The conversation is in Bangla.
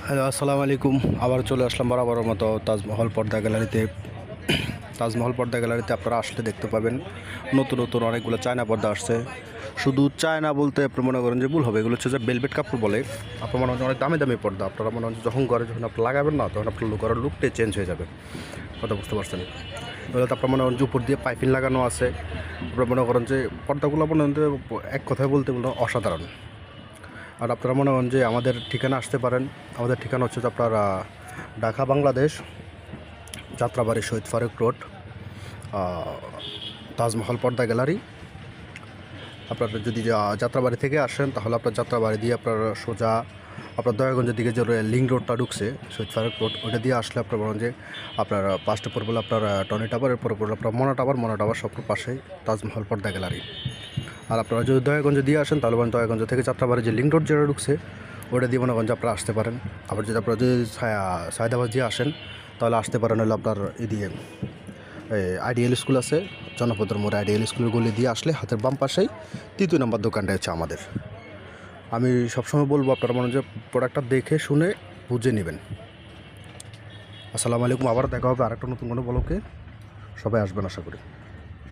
হ্যালো, আসসালামু আলাইকুম। আবার চলে আসলাম বরাবরের মতো তাজমহল পর্দা গ্যালারিতে। তাজমহল পর্দা গ্যালারিতে আপনারা আসলে দেখতে পাবেন নতুন নতুন অনেকগুলো চায়না পর্দা আসছে। শুধু চায়না বলতে আপনি মনে করেন যে ভুল হবে, এগুলো হচ্ছে যে বেলভেট কাপড় বলে। আপনার মনে হয় অনেক দামি দামি পর্দা, আপনারা মনে হয় যখন যখন আপনি লাগাবেন না, তখন আপনার ঘরের লুকটাই চেঞ্জ হয়ে যাবে। কথা বুঝতে পারছেন? এগুলো তো আপনার মনে করেন যে উপর দিয়ে পাইপিং লাগানো আছে। আপনারা মনে করেন যে পর্দাগুলো মনে করেন যে এক কথায় বলতে অসাধারণ। আর আপনারা মনে করেন যে আমাদের ঠিকানা আসতে পারেন। আমাদের ঠিকানা হচ্ছে যে আপনার ঢাকা বাংলাদেশ, যাত্রাবাড়ি, শহীদ ফারুক রোড, তাজমহল পর্দা গ্যালারি। আপনারা যদি যাত্রাবাড়ি থেকে আসেন, তাহলে আপনার যাত্রাবাড়ি দিয়ে আপনার সোজা আপনার দয়াগঞ্জের দিকে যে লিঙ্ক রোডটা ঢুকছে, শহীদ ফারুক রোড, ওটা দিয়ে আসলে আপনার বলেন যে আপনার পাঁচটা পর বলে আপনার টনি টাওয়ার, এরপর পড়লে আপনার মনা টাওয়ার সব পাশেই তাজমহল পর্দা গ্যালারি। আর আপনারা যদি দয়াগঞ্জ দিয়ে আসেন, তাহলে বলেন দয়াগঞ্জ থেকে যাত্রাবাড়ি যে লিঙ্ক রোড যেটা ঢুকছে, ওটা দিয়ে মনে করেন যে আপনারা আসতে পারেন। আবার যদি আপনারা যদি সায়দাবাদ দিয়ে আসেন, তাহলে আসতে পারেন হলো আপনার এদিকে আইডিয়াল স্কুল আছে, জনপদের মোড়ে আইডিয়াল স্কুলের গলি দিয়ে আসলে হাতের বাম পাশেই 3 নম্বর দোকানটা হচ্ছে আমাদের। আমি সবসময় বলবো আপনারা মনে যে প্রোডাক্টটা দেখে শুনে বুঝে নেবেন। আসসালামু আলাইকুম। আবার দেখা হবে আরেকটা নতুন কোনো ব্লগে। সবাই আসবেন আশা করি।